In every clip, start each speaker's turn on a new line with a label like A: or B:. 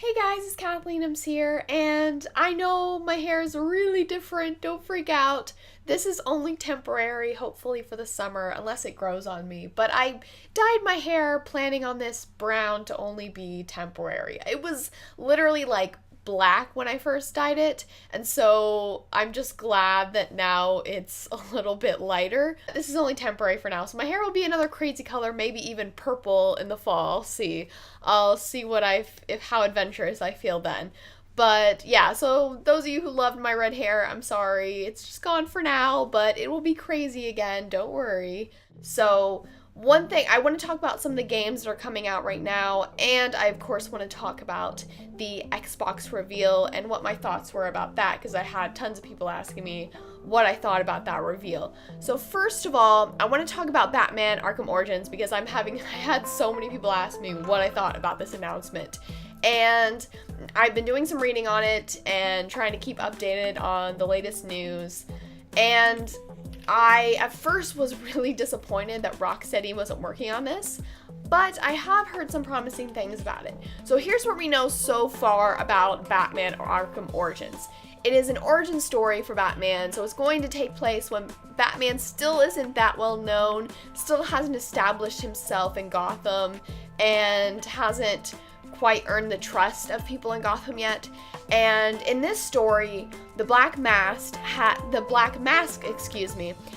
A: Hey guys, it's Kathleenums here, and I know my hair is really different, don't freak out. This is only temporary, hopefully for the summer, unless it grows on me. But I dyed my hair planning on this brown to only be temporary. It was literally like black when I first dyed it, and so I'm just glad that now it's a little bit lighter. This is only temporary for now, so my hair will be another crazy color, maybe even purple in the fall. I'll see if how adventurous I feel then. But yeah, so those of you who loved my red hair, I'm sorry. It's just gone for now, but it will be crazy again, don't worry. So one thing, I want to talk about some of the games that are coming out right now, and I of course want to talk about the Xbox reveal and what my thoughts were about that, because I had tons of people asking me what I thought about that reveal. So first of all, I want to talk about Batman Arkham Origins, because I had so many people ask me what I thought about this announcement. And I've been doing some reading on it and trying to keep updated on the latest news. And I, at first, was really disappointed that Rocksteady wasn't working on this, but I have heard some promising things about it. So here's what we know so far about Batman Arkham Origins. It is an origin story for Batman, so it's going to take place when Batman still isn't that well known, still hasn't established himself in Gotham, and hasn't quite earned the trust of people in Gotham yet. And in this story, the Black Mask,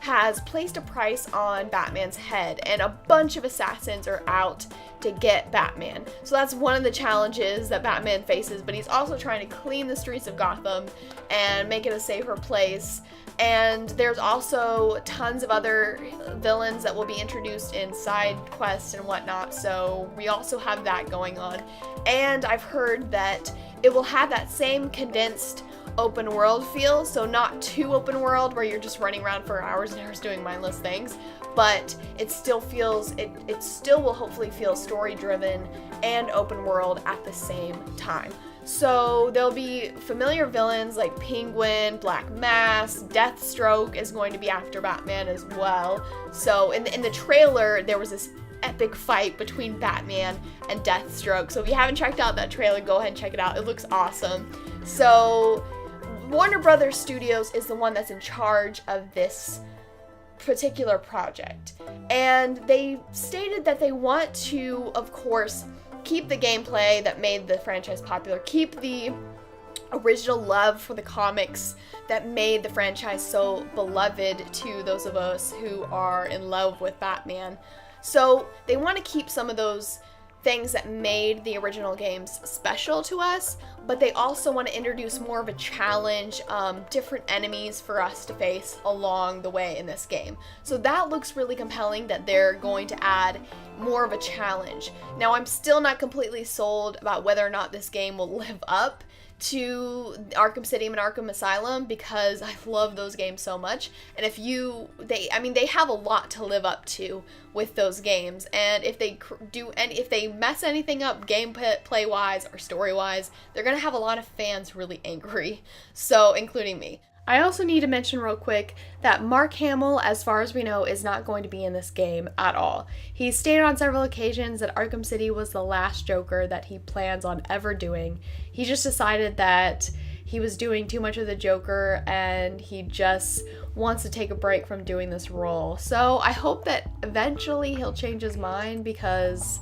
A: has placed a price on Batman's head, and a bunch of assassins are out to get Batman. So that's one of the challenges that Batman faces, but he's also trying to clean the streets of Gotham and make it a safer place. And there's also tons of other villains that will be introduced in side quests and whatnot, so we also have that going on. And I've heard that it will have that same condensed open world feel, so not too open world where you're just running around for hours and hours doing mindless things, but it still will hopefully feel story driven and open world at the same time. So there'll be familiar villains like Penguin, Black Mask, Deathstroke is going to be after Batman as well. So in the trailer, there was this epic fight between Batman and Deathstroke. So if you haven't checked out that trailer, go ahead and check it out. It looks awesome. So Warner Brothers Studios is the one that's in charge of this particular project. And they stated that they want to, of course, keep the gameplay that made the franchise popular, keep the original love for the comics that made the franchise so beloved to those of us who are in love with Batman. So they want to keep some of those things that made the original games special to us, but they also want to introduce more of a challenge, different enemies for us to face along the way in this game. So that looks really compelling, that they're going to add more of a challenge. Now, I'm still not completely sold about whether or not this game will live up to Arkham City and Arkham Asylum, because I love those games so much. And they have a lot to live up to with those games. And if they mess anything up gameplay wise or story wise, they're gonna have a lot of fans really angry. So, including me. I also need to mention real quick that Mark Hamill, as far as we know, is not going to be in this game at all. He's stated on several occasions that Arkham City was the last Joker that he plans on ever doing. He just decided that he was doing too much of the Joker and he just wants to take a break from doing this role. So I hope that eventually he'll change his mind, because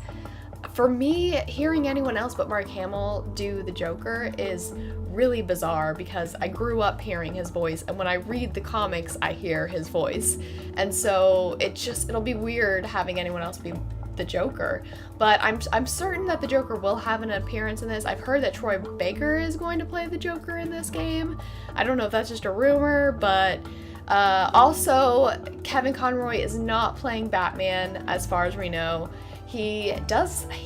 A: for me, hearing anyone else but Mark Hamill do the Joker is really bizarre, because I grew up hearing his voice, and when I read the comics, I hear his voice. And so it'll be weird having anyone else be the Joker. But I'm certain that the Joker will have an appearance in this. I've heard that Troy Baker is going to play the Joker in this game. I don't know if that's just a rumor, but also Kevin Conroy is not playing Batman as far as we know. He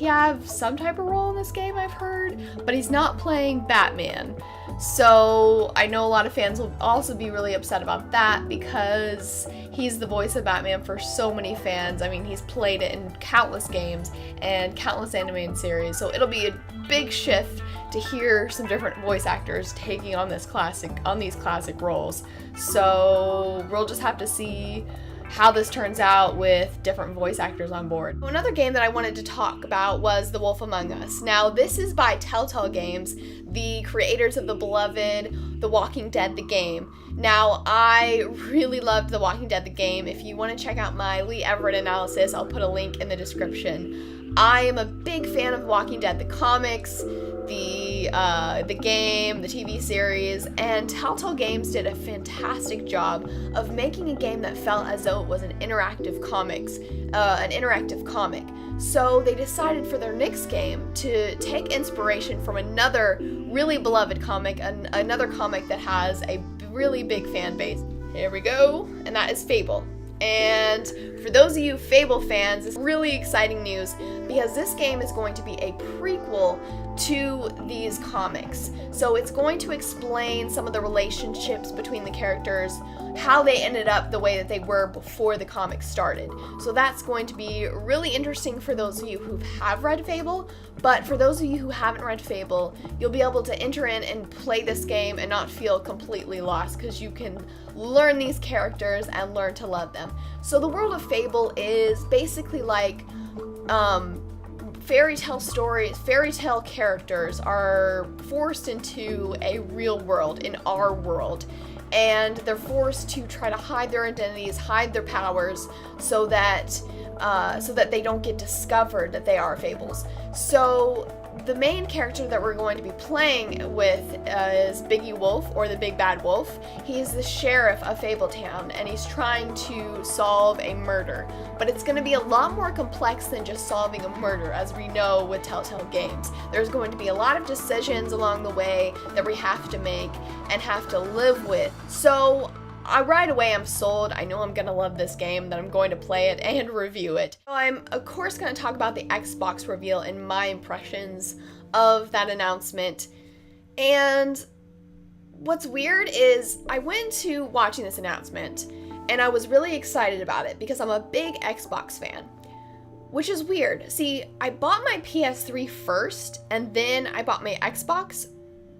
A: have some type of role in this game, I've heard, but he's not playing Batman. So I know a lot of fans will also be really upset about that, because he's the voice of Batman for so many fans. I mean, he's played it in countless games and countless animated series, so it'll be a big shift to hear some different voice actors taking on these classic roles. So we'll just have to see how this turns out with different voice actors on board. Another game that I wanted to talk about was The Wolf Among Us. Now, this is by Telltale Games, the creators of the beloved The Walking Dead, the game. Now, I really loved The Walking Dead, the game. If you want to check out my Lee Everett analysis, I'll put a link in the description. I am a big fan of Walking Dead, the comics, the game, the TV series, and Telltale Games did a fantastic job of making a game that felt as though it was an interactive comic. So they decided for their next game to take inspiration from another really beloved comic, another comic that has a really big fan base. Here we go, and that is Fable. And for those of you Fable fans, it's really exciting news because this game is going to be a prequel to these comics. So it's going to explain some of the relationships between the characters, how they ended up the way that they were before the comics started. So that's going to be really interesting for those of you who have read Fable, but for those of you who haven't read Fable, you'll be able to enter in and play this game and not feel completely lost because you can learn these characters and learn to love them. So the world of Fable is basically like fairy tale characters are forced into a real world, in our world, and they're forced to try to hide their identities, hide their powers, so that they don't get discovered that they are fables. So the main character that we're going to be playing with is Biggie Wolf, or the Big Bad Wolf. He's the sheriff of Fabletown, and he's trying to solve a murder. But it's going to be a lot more complex than just solving a murder, as we know with Telltale Games. There's going to be a lot of decisions along the way that we have to make and have to live with. So right away I'm sold. I know I'm going to love this game, that I'm going to play it and review it. So I'm of course going to talk about the Xbox reveal and my impressions of that announcement. And what's weird is I went to watching this announcement and I was really excited about it because I'm a big Xbox fan, which is weird. See, I bought my PS3 first and then I bought my Xbox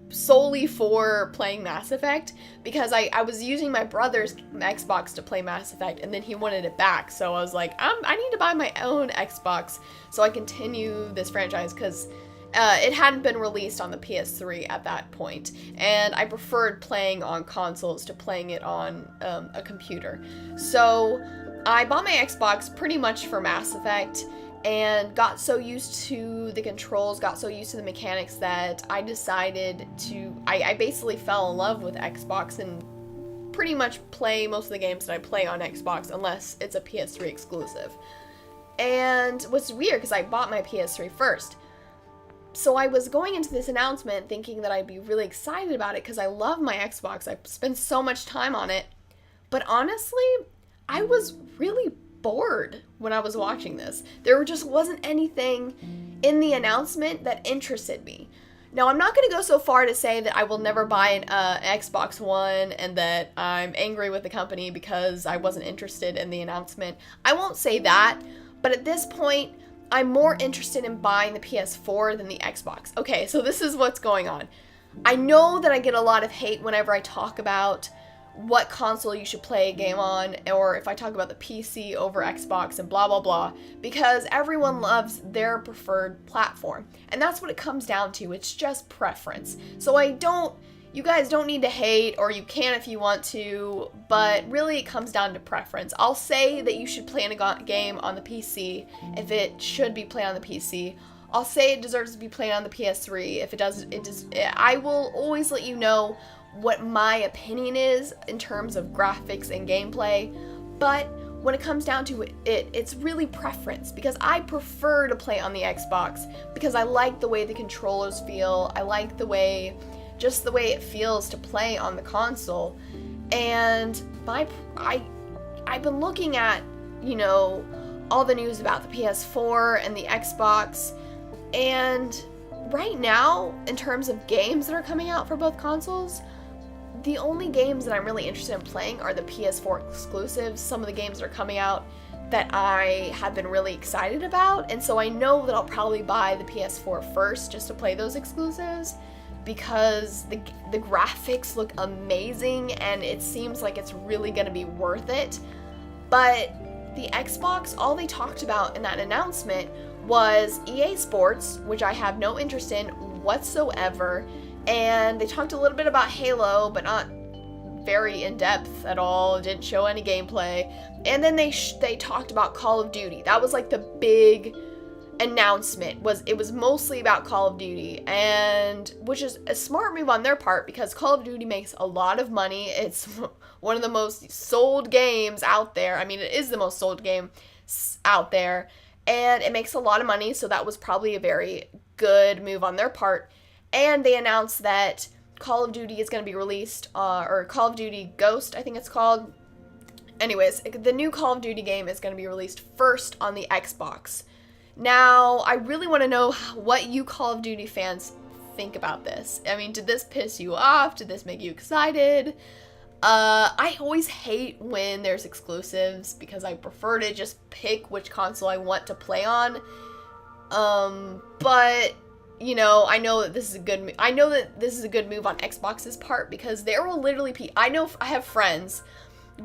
A: solely for playing Mass Effect because I was using my brother's Xbox to play Mass Effect and then he wanted it back, so I was like, I need to buy my own Xbox so I continue this franchise because it hadn't been released on the PS3 at that point, and I preferred playing on consoles to playing it on a computer. So I bought my Xbox pretty much for Mass Effect and got so used to the controls, got so used to the mechanics that I decided to, I basically fell in love with Xbox and pretty much play most of the games that I play on Xbox unless it's a PS3 exclusive. And what's weird, because I bought my PS3 first. So I was going into this announcement thinking that I'd be really excited about it because I love my Xbox. I spend so much time on it. But honestly, I was really bored when I was watching this. There just wasn't anything in the announcement that interested me. Now, I'm not going to go so far to say that I will never buy an Xbox One and that I'm angry with the company because I wasn't interested in the announcement. I won't say that, but at this point, I'm more interested in buying the PS4 than the Xbox. Okay, so this is what's going on. I know that I get a lot of hate whenever I talk about what console you should play a game on, or if I talk about the PC over Xbox and blah blah blah, because everyone loves their preferred platform, and that's what it comes down to. It's just preference. So you guys don't need to hate, or you can if you want to, but really it comes down to preference. I'll say that you should play a game on the PC if it should be played on the PC. I'll say it deserves to be played on the PS3 if it does. I will always let you know what my opinion is in terms of graphics and gameplay, but when it comes down to it, it's really preference, because I prefer to play on the Xbox because I like the way the controllers feel. I like the way it feels to play on the console. And I've been looking at, all the news about the PS4 and the Xbox, and right now, in terms of games that are coming out for both consoles, the only games that I'm really interested in playing are the PS4 exclusives. Some of the games that are coming out that I have been really excited about, and so I know that I'll probably buy the PS4 first just to play those exclusives because the graphics look amazing and it seems like it's really going to be worth it. But the Xbox, all they talked about in that announcement was EA Sports, which I have no interest in whatsoever, and they talked a little bit about Halo, but not very in-depth at all, didn't show any gameplay, and then they talked about Call of Duty. That was like the big announcement, it was mostly about Call of Duty, and which is a smart move on their part because Call of Duty makes a lot of money. It's one of the most sold games out there. I mean, it is the most sold game out there, and it makes a lot of money, so that was probably a very good move on their part. And they announced that Call of Duty is going to be released, or Call of Duty Ghost, I think it's called. Anyways, the new Call of Duty game is going to be released first on the Xbox. Now, I really want to know what you Call of Duty fans think about this. I mean, did this piss you off? Did this make you excited? I always hate when there's exclusives because I prefer to just pick which console I want to play on. But you know, I know that this is a good move on Xbox's part because there will literally I have friends,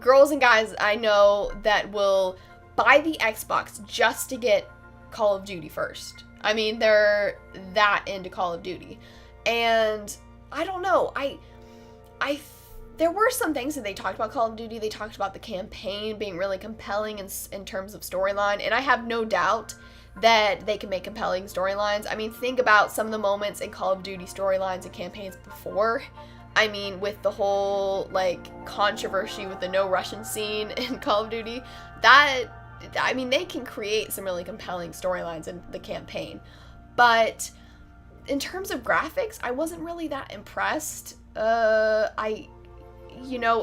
A: girls and guys I know that will buy the Xbox just to get Call of Duty first. I mean, they're that into Call of Duty. And I don't know, there were some things that they talked about Call of Duty. They talked about the campaign being really compelling in terms of storyline, and I have no doubt that they can make compelling storylines. I mean, think about some of the moments in Call of Duty storylines and campaigns before. I mean, with the whole, like, controversy with the no Russian scene in Call of Duty, I mean, they can create some really compelling storylines in the campaign. But in terms of graphics, I wasn't really that impressed.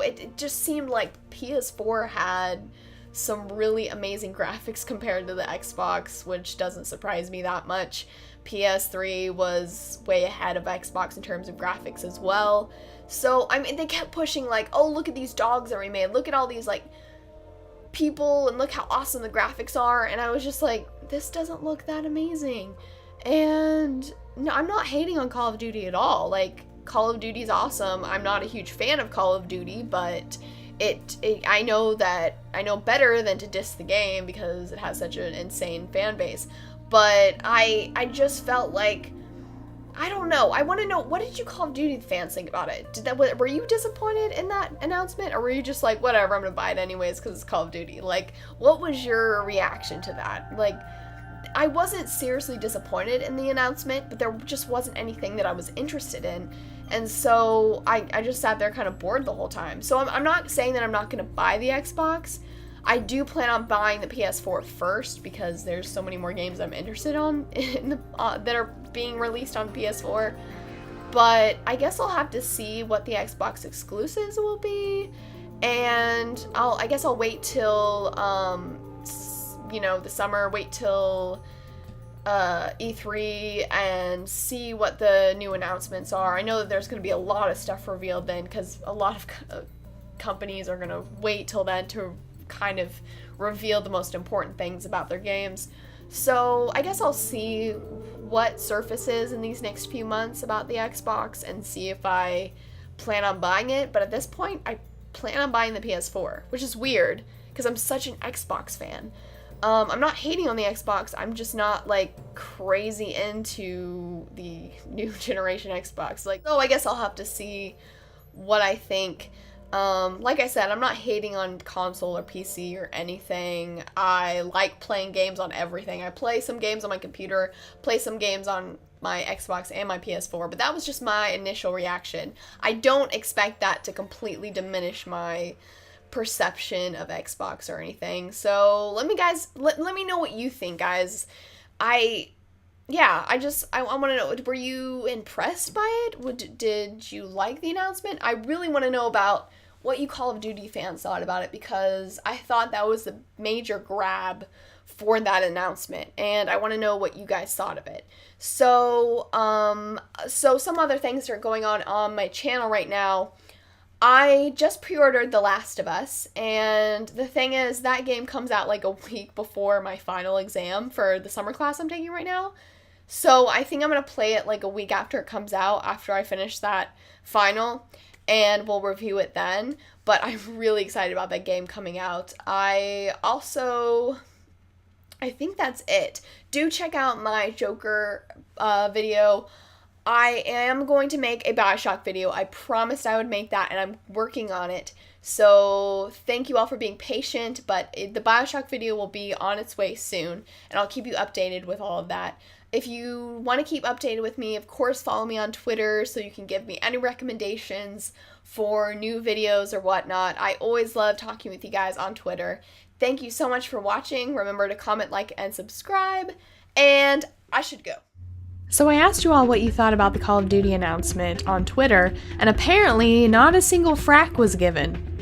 A: It just seemed like PS4 had some really amazing graphics compared to the Xbox, which doesn't surprise me that much. PS3 was way ahead of Xbox in terms of graphics as well. So, I mean, they kept pushing like, oh, look at these dogs that we made. Look at all these, like, people, and look how awesome the graphics are. And I was just like, this doesn't look that amazing. And no, I'm not hating on Call of Duty at all. Like, Call of Duty is awesome. I'm not a huge fan of Call of Duty, but I know better than to diss the game because it has such an insane fan base. But I just felt like, I don't know. I want to know, what did you Call of Duty fans think about it? Were you disappointed in that announcement, or were you just like, whatever, I'm gonna buy it anyways because it's Call of Duty? Like, what was your reaction to that? Like, I wasn't seriously disappointed in the announcement, but there just wasn't anything that I was interested in. And so I just sat there kind of bored the whole time. So I'm not saying that I'm not going to buy the Xbox. I do plan on buying the PS4 first because there's so many more games I'm interested in that are being released on PS4. But I guess I'll have to see what the Xbox exclusives will be. And I guess I'll wait till, the summer, wait till E3 and see what the new announcements are. I know that there's going to be a lot of stuff revealed then because a lot of companies are going to wait till then to kind of reveal the most important things about their games. So I guess I'll see what surfaces in these next few months about the Xbox and see if I plan on buying it. But at this point, I plan on buying the PS4, which is weird because I'm such an Xbox fan. I'm not hating on the Xbox, I'm just not, like, crazy into the new generation Xbox. Like, I guess I'll have to see what I think. Like I said, I'm not hating on console or PC or anything. I like playing games on everything. I play some games on my computer, play some games on my Xbox and my PS4, but that was just my initial reaction. I don't expect that to completely diminish my perception of Xbox or anything. So let me know what you think, guys. I want to know, were you impressed by it? Did you like the announcement? I really want to know about what you Call of Duty fans thought about it because I thought that was the major grab for that announcement, and I want to know what you guys thought of it. So some other things that are going on my channel right now. I just pre-ordered The Last of Us, and the thing is, that game comes out like a week before my final exam for the summer class I'm taking right now. So I think I'm going to play it like a week after it comes out, after I finish that final. and we'll review it then. But I'm really excited about that game coming out. I think that's it. Do check out my Joker video. I am going to make a Bioshock video. I promised I would make that, and I'm working on it. So thank you all for being patient, but the Bioshock video will be on its way soon, and I'll keep you updated with all of that. If you want to keep updated with me, of course, follow me on Twitter so you can give me any recommendations for new videos or whatnot. I always love talking with you guys on Twitter. Thank you so much for watching. Remember to comment, like, and subscribe, and I should go. So I asked you all what you thought about the Call of Duty announcement on Twitter, and apparently not a single frack was given.